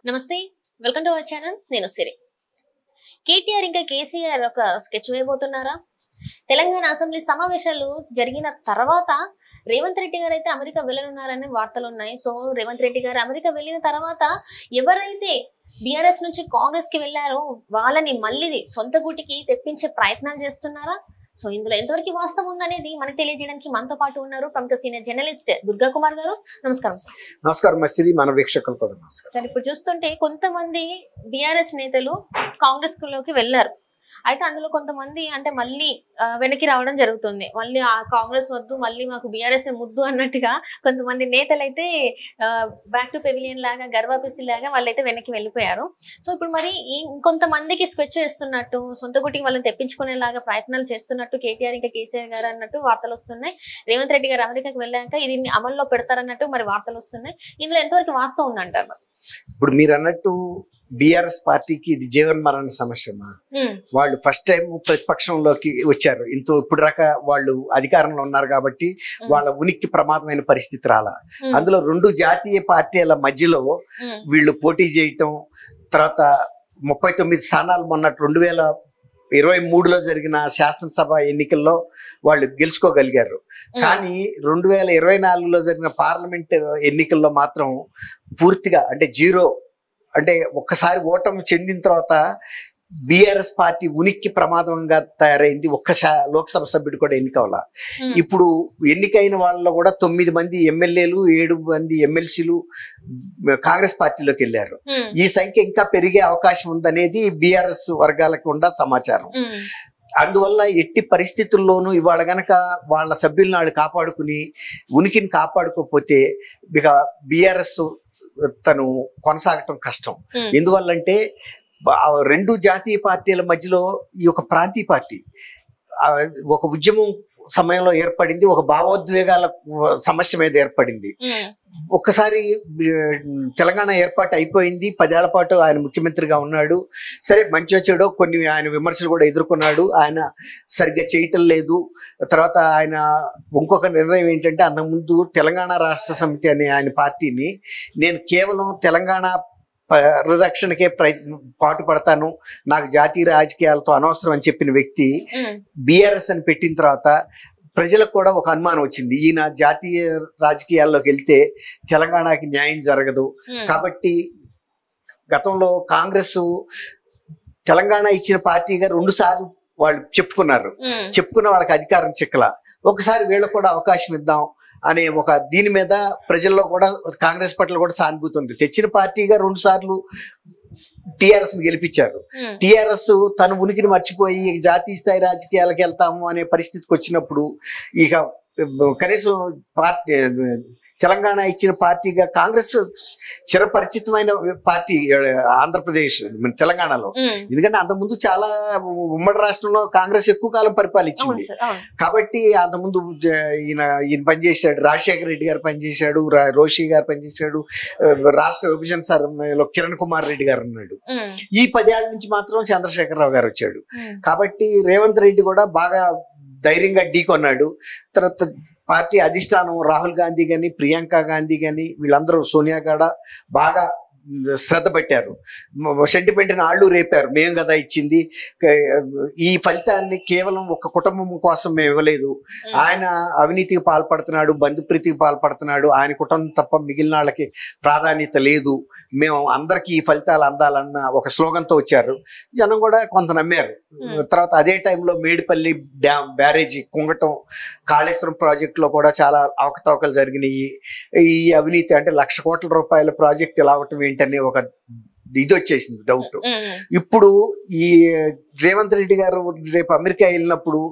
నమస్తే welcome to our channel నేను సిరి కేటీఆర్ ఇంకా కేసీఆర్ ఒక స్కెచ్ వేయబోతున్నారా తెలంగాణ అసెంబ్లీ సమావేశాలు జరిగిన తర్వాత రేవంత్ రెడ్డి గారు అయితే అమెరికా వెళ్ళనున్నారని వార్తలు ఉన్నాయి సో రేవంత్ రెడ్డి గారు అమెరికా వెళ్ళిన తర్వాత ఎవరైతే బీఆర్ఎస్ నుంచి కాంగ్రెస్ కి వెళ్ళారో వాళ్ళని మళ్ళీ సొంత గూటికి తెప్పించే ప్రయత్నాలు చేస్తున్నారా సో ఇందులో ఎంతవరకు వాస్తవం ఉందనేది మనకు తెలియజేయడానికి మనతో పాటు ఉన్నారు ప్రముఖ సీనియర్ జర్నలిస్ట్ దుర్గా కుమార్ గారు. నమస్కారం సార్. నమస్కారం మసిరి, మన వీక్షకులు కూడా నమస్కారం సార్. ఇప్పుడు చూస్తుంటే కొంతమంది బీఆర్ఎస్ నేతలు కాంగ్రెస్ లోకి వెళ్ళారు, అయితే అందులో కొంతమంది అంటే మళ్ళీ వెనక్కి రావడం జరుగుతుంది. మళ్ళీ ఆ కాంగ్రెస్ వద్దు, మళ్ళీ మాకు బీఆర్ఎస్ ముద్దు అన్నట్టుగా కొంతమంది నేతలు అయితే బ్యాక్ టు పెవిలియన్ లాగా గర్వాపిసి లాగా వాళ్ళైతే వెనక్కి వెళ్ళిపోయారు. సో ఇప్పుడు మరి ఇంకొంతమందికి స్కెచ్ చేస్తున్నట్టు సొంత గుటికి వాళ్ళని తెప్పించుకునేలాగా ప్రయత్నాలు చేస్తున్నట్టు కేటీఆర్ ఇంకా కేసీఆర్ గారు అన్నట్టు వార్తలు వస్తున్నాయి. రేవంత్ రెడ్డి గారు అమెరికాకి వెళ్ళాక ఇది అమల్లో పెడతారన్నట్టు మరి వార్తలు వస్తున్నాయి. ఇందులో ఎంతవరకు వాస్తవం ఉందంటారు? ఇప్పుడు మీరు అన్నట్టు బీఆర్ఎస్ పార్టీకి ఇది జీవన్ మరణ సమస్యమా? వాళ్ళు ఫస్ట్ టైం ప్రతిపక్షంలోకి వచ్చారు, ఇప్పుడు దాకా వాళ్ళు అధికారంలో ఉన్నారు కాబట్టి వాళ్ళ ఉనికి ప్రమాదమైన పరిస్థితి రాలా. అందులో రెండు జాతీయ పార్టీల మధ్యలో వీళ్ళు పోటీ చేయటం, తర్వాత 39 స్థానాలు మొన్న 2023లో జరిగిన శాసనసభ ఎన్నికల్లో వాళ్ళు గెలుచుకోగలిగారు. కానీ 2024లో జరిగిన పార్లమెంట్ ఎన్నికల్లో మాత్రం పూర్తిగా అంటే జీరో, అంటే ఒక్కసారి ఓటమి చెందిన తర్వాత బీఆర్ఎస్ పార్టీ ఉనికి ప్రమాదంగా తయారైంది. లోక్సభ సభ్యుడు కూడా ఎన్నికవల. ఇప్పుడు ఎన్నికైన వాళ్ళలో కూడా 9 మంది ఎమ్మెల్యేలు 7 మంది ఎమ్మెల్సీలు కాంగ్రెస్ పార్టీలోకి వెళ్ళారు. ఈ సంఖ్య ఇంకా పెరిగే అవకాశం ఉందనేది బీఆర్ఎస్ వర్గాలకు ఉన్న సమాచారం. అందువల్ల ఎట్టి పరిస్థితుల్లోనూ ఇవాళ గనక వాళ్ళ సభ్యులను వాళ్ళు కాపాడుకుని ఉనికిని కాపాడుకోకపోతే ఇక బీఆర్ఎస్ తను కొనసాగటం కష్టం. ఎందువల్లంటే రెండు జాతీయ పార్టీల మధ్యలో ఈ ఒక ప్రాంతీయ పార్టీ ఒక ఉద్యమం సమయంలో ఏర్పడింది, ఒక భావోద్వేగాల సమస్య మీద ఏర్పడింది. ఒక్కసారి తెలంగాణ ఏర్పాటు అయిపోయింది, 10 ఏళ్ల పాటు ఆయన ముఖ్యమంత్రిగా ఉన్నాడు. సరే మంచి వచ్చాడో కొన్ని ఆయన విమర్శలు కూడా ఎదుర్కొన్నాడు, ఆయన సరిగ్గా చేయటం లేదు. తర్వాత ఆయన ఇంకొక నిర్ణయం ఏంటంటే అంతకుముందు తెలంగాణ రాష్ట్ర సమితి అనే ఆయన పార్టీని నేను కేవలం తెలంగాణ పరిరక్షణకే పాటుపడతాను, నాకు జాతీయ రాజకీయాలతో అనవసరం అని చెప్పిన వ్యక్తి బీఆర్ఎస్ అని పెట్టిన తర్వాత ప్రజలకు కూడా ఒక అనుమానం వచ్చింది, ఈయన జాతీయ రాజకీయాల్లోకి వెళ్తే తెలంగాణకి న్యాయం జరగదు. కాబట్టి గతంలో కాంగ్రెస్ తెలంగాణ ఇచ్చిన పార్టీగా 2 సార్లు వాళ్ళు చెప్పుకున్న వాళ్ళకి అధికారం చిక్కల. ఒకసారి వీళ్ళకు కూడా అవకాశం ఇద్దాం అనే ఒక దీని మీద ప్రజల్లో కూడా కాంగ్రెస్ పట్ల కూడా సానుభూతి ఉంది. తెచ్చిన పార్టీగా 2 సార్లు టీఆర్ఎస్ ని గెలిపించారు. టీఆర్ఎస్ తన ఉనికిని మర్చిపోయి జాతీయ స్థాయి రాజకీయాలకు వెళ్తాము అనే పరిస్థితికి వచ్చినప్పుడు ఇక కనీసం పార్టీ తెలంగాణ ఇచ్చిన పార్టీగా కాంగ్రెస్ చిరపరిచితమైన పార్టీ ఆంధ్రప్రదేశ్ తెలంగాణలో. ఎందుకంటే అంతకుముందు చాలా ఉమ్మడి రాష్ట్రంలో కాంగ్రెస్ ఎక్కువ కాలం పరిపాలించింది కాబట్టి అంతకుముందు ఈయన పనిచేశాడు, రాజశేఖర రెడ్డి గారు పనిచేశాడు, రోషి గారు పనిచేశాడు, రాష్ట్ర విభజన సమయంలో కిరణ్ కుమార్ రెడ్డి గారు ఉన్నాడు. ఈ 10 ఏళ్ల నుంచి మాత్రం చంద్రశేఖరరావు గారు వచ్చాడు. కాబట్టి రేవంత్ రెడ్డి కూడా బాగా ధైర్యంగా ఢీకొన్నాడు. తర్వాత పార్టీ అధిష్టానం రాహుల్ గాంధీ గాని ప్రియాంక గాంధీ గాని వీళ్ళందరూ సోనియా గాడ బాగా శ్రద్ధ పెట్టారు, సెంటిమెంట్ని ఆళ్ళు రేపారు. మేము కదా ఇచ్చింది, ఈ ఫలితాన్ని కేవలం ఒక కుటుంబం కోసం మేము ఇవ్వలేదు, ఆయన అవినీతికి పాల్పడుతున్నాడు, బంధుప్రీతికి పాల్పడుతున్నాడు, ఆయన కుటుంబం తప్ప మిగిలిన వాళ్ళకి ప్రాధాన్యత లేదు, మేము అందరికీ ఈ ఫలితాలు అందాలన్న ఒక స్లోగన్తో వచ్చారు. జనం కూడా కొంత నమ్మారు. తర్వాత అదే టైంలో మేడిపల్లి డ్యామ్ బ్యారేజీ కుంగటం, కాళేశ్వరం ప్రాజెక్టులో కూడా చాలా అవకతవకలు జరిగినాయి. ఈ అవినీతి అంటే ₹1,00,000 కోట్ల ప్రాజెక్ట్ ఎలా అవటం ఏంటనే ఒక ఇది వచ్చేసింది డౌట్. ఇప్పుడు ఈ రేవంత్ రెడ్డి గారు రేపు అమెరికా వెళ్ళినప్పుడు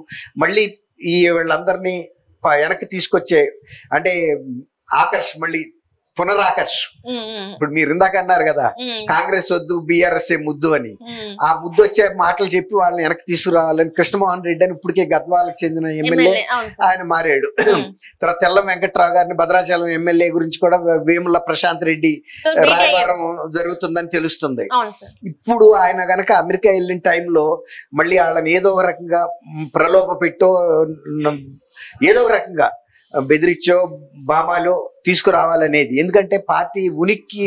మళ్ళీ ఈ వీళ్ళందరినీ వెనక్కి తీసుకొచ్చే అంటే మళ్ళీ పునరాకర్ష్. ఇప్పుడు మీరు ఇందాక అన్నారు కదా కాంగ్రెస్ వద్దు బీఆర్ఎస్ ముద్దు అని, ఆ ముద్దు వచ్చే మాటలు చెప్పి వాళ్ళని వెనక్కి తీసుకురావాలని కృష్ణమోహన్ రెడ్డి అని ఇప్పటికే గద్వాలకు చెందిన ఎమ్మెల్యే ఆయన మారాడు. తర్వాత తెల్లం వెంకట్రావు గారిని భద్రాచలం ఎమ్మెల్యే గురించి కూడా వేముల ప్రశాంత్ రెడ్డి రాయబారం జరుగుతుందని తెలుస్తుంది. ఇప్పుడు ఆయన గనక అమెరికా వెళ్ళిన టైంలో మళ్ళీ వాళ్ళని ఏదో ఒక రకంగా ప్రలోభ పెట్టో ఏదో ఒక రకంగా బెదిరించో బామాలో తీసుకురావాలనేది. ఎందుకంటే పార్టీ ఉనికి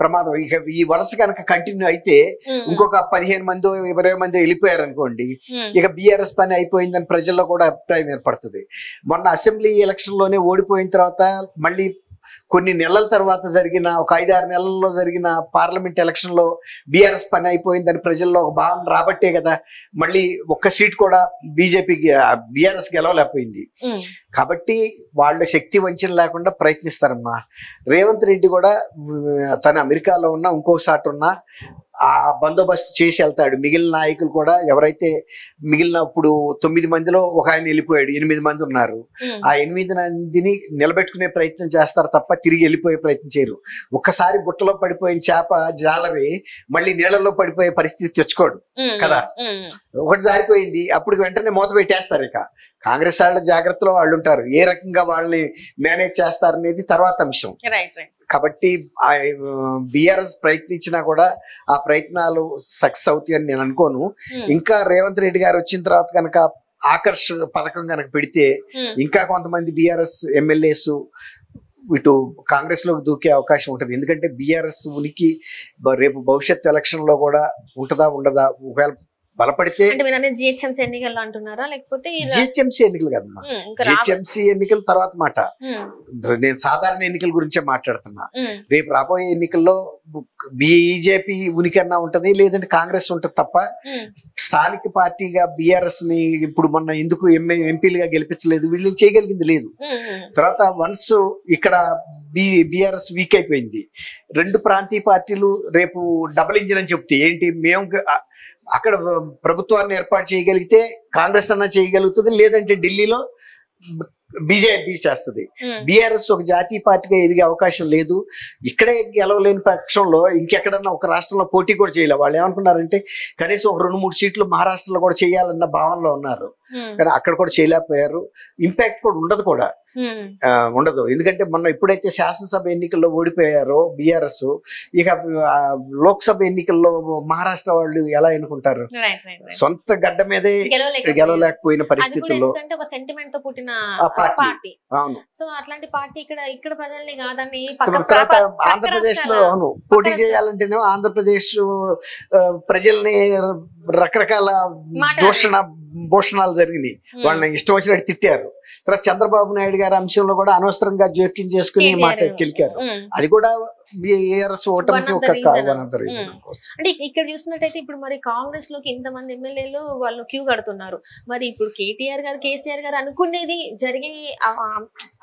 ప్రమాదం. ఇక ఈ వలస కనుక కంటిన్యూ అయితే ఇంకొక 15 మంది 20 మంది వెళ్ళిపోయారు అనుకోండి, ఇక బీఆర్ఎస్ పని అయిపోయిందని ప్రజల్లో కూడా అభిప్రాయం ఏర్పడుతుంది. మొన్న అసెంబ్లీ ఎలక్షన్ లోనే ఓడిపోయిన తర్వాత మళ్ళీ కొన్ని నెలల తర్వాత జరిగిన ఒక 5-6 నెలల్లో జరిగిన పార్లమెంట్ ఎలక్షన్ లో బీఆర్ఎస్ పని అయిపోయిందని ప్రజల్లో ఒక భావన రాబట్టే కదా మళ్ళీ ఒక్క సీట్ కూడా బీజేపీకి బీఆర్ఎస్ గెలవలేకపోయింది. కాబట్టి వాళ్ళ శక్తి వంచన లేకుండా ప్రయత్నిస్తారమ్మా. రేవంత్ రెడ్డి కూడా తన అమెరికాలో ఉన్న ఇంకోసారి ఉన్న ఆ బందోబస్తు చేసి వెళ్తాడు. మిగిలిన నాయకులు కూడా ఎవరైతే మిగిలినప్పుడు 9 మందిలో ఒక ఆయన వెళ్ళిపోయాడు, 8 మంది ఉన్నారు. ఆ 8 మందిని నిలబెట్టుకునే ప్రయత్నం చేస్తారు తప్ప తిరిగి వెళ్ళిపోయే ప్రయత్నం చేయరు. ఒక్కసారి బుట్టలో పడిపోయిన చేప జాలరి మళ్ళీ నీళ్ళలో పడిపోయే పరిస్థితి తెచ్చుకోడు కదా. ఒకటి జారిపోయింది అప్పుడు వెంటనే మూత పెట్టేస్తారు. ఇక కాంగ్రెస్ వాళ్ళ జాగ్రత్తలో వాళ్ళు ఉంటారు, ఏ రకంగా వాళ్ళని మేనేజ్ చేస్తారనేది తర్వాత అంశం. కాబట్టి బీఆర్ఎస్ ప్రయత్నించినా కూడా ఆ ప్రయత్నాలు సక్సెస్ అవుతాయని నేను అనుకోను. ఇంకా రేవంత్ రెడ్డి గారు వచ్చిన తర్వాత కనుక ఆకర్ష్ పథకం కనుక పెడితే ఇంకా కొంతమంది బీఆర్ఎస్ ఎమ్మెల్యేస్ ఇటు కాంగ్రెస్ లోకి దూకే అవకాశం ఉంటుంది. ఎందుకంటే బీఆర్ఎస్ ఉనికి రేపు భవిష్యత్ ఎలక్షన్ లో కూడా ఉంటుందా ఉండదా, ఒకవేళ బలపడితే. జిహెచ్ఎంసీ ఎన్నికలు అంటున్నారా లేకపోతే జిహెచ్ఎంసీ ఎన్నికలు కదమ్మా, జిహెచ్ఎంసీ ఎన్నికల తర్వాత మాట. నేను సాధారణ ఎన్నికల గురించే మాట్లాడుతున్నా. రేపు రాబోయే ఎన్నికల్లో బీజేపీ ఉనికన్నా ఉంటది, లేదంటే కాంగ్రెస్ ఉంటది తప్ప స్థానిక పార్టీగా బీఆర్ఎస్ ని ఇప్పుడు మొన్న ఎందుకు ఎంపీలుగా గెలిపించలేదు, వీళ్ళు చేయగలిగింది లేదు. తర్వాత వన్స్ ఇక్కడ బీఆర్ఎస్ వీక్ అయిపోయింది. 2 ప్రాంతీయ పార్టీలు రేపు డబుల్ ఇంజిన్ అని చెప్తే ఏంటి, మేము అక్కడ ప్రభుత్వాన్ని ఏర్పాటు చేయగలిగితే కాంగ్రెస్ అన్నా చేయగలుగుతుంది, లేదంటే ఢిల్లీలో బీజేపీ చేస్తుంది. బీఆర్ఎస్ ఒక జాతీయ పార్టీగా ఎదిగే అవకాశం లేదు. ఇక్కడే గెలవలేని పక్షంలో ఇంకెక్కడన్నా ఒక రాష్ట్రంలో పోటీ కూడా చేయలేదు. వాళ్ళు ఏమనుకున్నారంటే కనీసం ఒక 2-3 సీట్లు మహారాష్ట్రలో కూడా చేయాలన్న భావనలో ఉన్నారు, కానీ అక్కడ కూడా చేయలేకపోయారు. ఇంపాక్ట్ కూడా ఉండదు. ఎందుకంటే మొన్న ఎప్పుడైతే శాసనసభ ఎన్నికల్లో ఓడిపోయారో బీఆర్ఎస్, ఇక లోక్సభ ఎన్నికల్లో మహారాష్ట్ర వాళ్ళు ఎలా ఎన్నుకుంటారు? సొంత గడ్డ మీదే గెలవలేకపోయిన పరిస్థితుల్లో పార్టీ. అవును, సో అట్లాంటి పార్టీ ఇక్కడ ప్రజల్ని కాదని ఆంధ్రప్రదేశ్ లో అవును పోటీ చేయాలంటేనే ఆంధ్రప్రదేశ్ ప్రజల్ని రకరకాల భూషణాలు జరిగినాయి. వాళ్ళని ఇష్టం వచ్చినట్టు తిట్టారు. తర్వాత చంద్రబాబు నాయుడు గారి అంశంలో కూడా అనవసరంగా జోక్యం చేసుకుని గెలికారు. అది కూడా బీఆర్ఎస్ ఓటమికి ఒక అంటే ఇక్కడ చూసినట్టయితే ఇప్పుడు మరి కాంగ్రెస్ లోకి ఇంతమంది ఎమ్మెల్యేలు వాళ్ళు క్యూ కడుతున్నారు. మరి ఇప్పుడు కేటీఆర్ గారు కేసీఆర్ గారు అనుకునేది జరిగే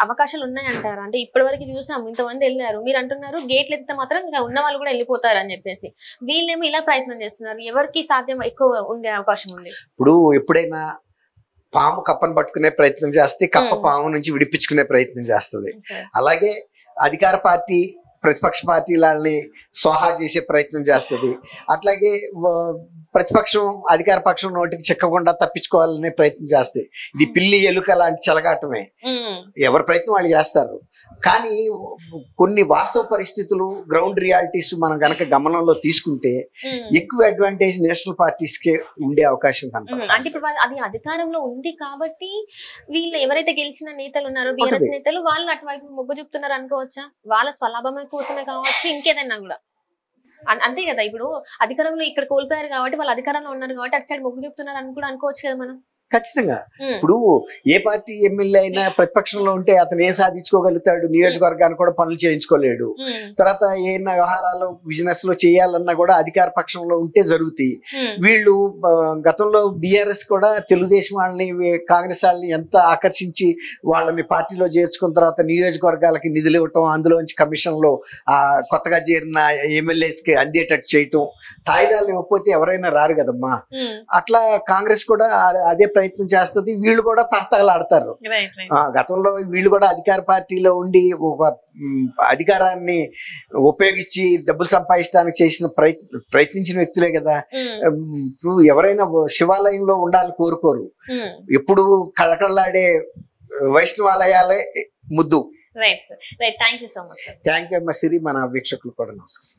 అవకాశాలు ఉన్నాయంటారా? అంటే ఇప్పటి వరకు చూసాం ఇంతమంది వెళ్ళారు, మీరు అంటున్నారు గేట్లు ఎత్తితే మాత్రం ఇంకా ఉన్న వాళ్ళు కూడా వెళ్ళిపోతారు అని చెప్పేసి. వీళ్ళేమో ఇలా ప్రయత్నం చేస్తున్నారు. ఎవరికి సాధ్యం ఎక్కువ ఉండే అవకాశం ఉంది? ఇప్పుడు ఎప్పుడైనా పాము కప్పను పట్టుకునే ప్రయత్నం చేస్తే కప్ప పాము నుంచి విడిపించుకునే ప్రయత్నం చేస్తుంది. అలాగే అధికార పార్టీ ప్రతిపక్ష పార్టీలని సోహా చేసే ప్రయత్నం చేస్తుంది. అట్లాగే ప్రతిపక్షం అధికార పక్షం నోటికి చిక్కకుండా తప్పించుకోవాలనే ప్రయత్నం చేస్తాయి. ఇది పిల్లి ఎలుక లాంటి చెలగాటమే. ఎవరి ప్రయత్నం వాళ్ళు చేస్తారు. కానీ కొన్ని వాస్తవ పరిస్థితులు గ్రౌండ్ రియాలిటీస్ మనం గనక గమనంలో తీసుకుంటే ఎక్కువ అడ్వాంటేజ్ నేషనల్ పార్టీస్ కే ఉండే అవకాశం కనపడుతుంది. అంటే ఇప్పుడు అది అధికారంలో ఉంది కాబట్టి వీళ్ళు ఎవరైతే గెలిచిన నేతలు ఉన్నారో బీఆర్ఎస్ నేతలు వాళ్ళు అటువైపు మొగ్గు చూపుతున్నారు అనుకోవచ్చా? వాళ్ళ స్వలాభం కోసమే కావచ్చు, ఇంకేదైనా కూడా అంతే కదా. ఇప్పుడు అధికారంలో ఇక్కడ కోల్పోయారు కాబట్టి వాళ్ళు అధికారంలో ఉన్నారు కాబట్టి అటు సైడ్ మొగ్గు చూపుతున్నారు అని కూడా అనుకోవచ్చు కదా మనం. ఖచ్చితంగా ఇప్పుడు ఏ పార్టీ ఎమ్మెల్యే అయినా ప్రతిపక్షంలో ఉంటే అతను ఏం సాధించుకోగలుగుతాడు? నియోజకవర్గాన్ని కూడా పనులు చేయించుకోలేడు. తర్వాత ఏమైనా వ్యవహారాలు బిజినెస్ లో చేయాలన్నా కూడా అధికార పక్షంలో ఉంటే జరుగుతాయి. వీళ్ళు గతంలో బీఆర్ఎస్ కూడా తెలుగుదేశం వాళ్ళని కాంగ్రెస్ వాళ్ళని ఎంత ఆకర్షించి వాళ్ళని పార్టీలో చేర్చుకున్న తర్వాత నియోజకవర్గాలకి నిధులు ఇవ్వటం, అందులోంచి కమిషన్లో కొత్తగా చేరిన ఎమ్మెల్యేస్ కి అందేటట్టు చేయటం, తాయిదాలు ఇవ్వకపోతే ఎవరైనా రారు కదమ్మా. అట్లా కాంగ్రెస్ కూడా అదే ప్రయత్నం చేస్తుంది. వీళ్ళు కూడా తహతహలాడతారు. గతంలో వీళ్ళు కూడా అధికార పార్టీలో ఉండి ఒక అధికారాన్ని ఉపయోగించి డబ్బులు సంపాదించడానికి ప్రయత్నించిన వ్యక్తులే కదా. ఇప్పుడు ఎవరైనా శివాలయంలో ఉండాలని కోరుకోరు. ఎప్పుడు కళకళలాడే వైష్ణవాలయాలే ముద్దు. Right sir, right. Thank you so much sir. Thank you అమ్మ సిరి. మన వీక్షకులు కూడా నమస్కారం.